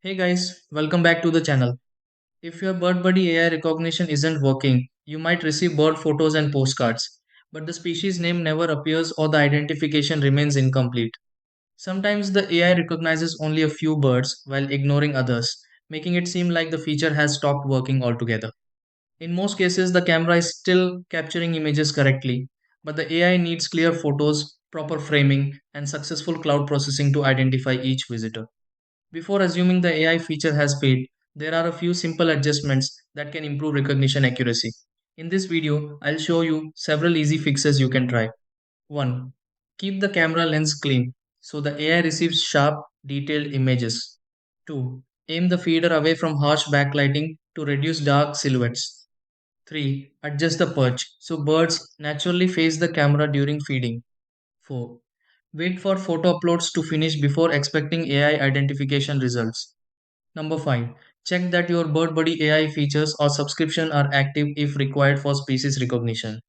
Hey guys, welcome back to the channel. If your BirdBuddy AI recognition isn't working, you might receive bird photos and postcards, but the species name never appears or the identification remains incomplete. Sometimes the AI recognizes only a few birds while ignoring others, making it seem like the feature has stopped working altogether. In most cases, the camera is still capturing images correctly, but the AI needs clear photos, proper framing, and successful cloud processing to identify each visitor. Before assuming the AI feature has failed, there are a few simple adjustments that can improve recognition accuracy. In this video, I'll show you several easy fixes you can try. 1. Keep the camera lens clean so the AI receives sharp, detailed images. 2. Aim the feeder away from harsh backlighting to reduce dark silhouettes. 3. Adjust the perch so birds naturally face the camera during feeding. 4. Wait for photo uploads to finish before expecting AI identification results. Number 5. Check that your BirdBuddy AI features or subscription are active if required for species recognition.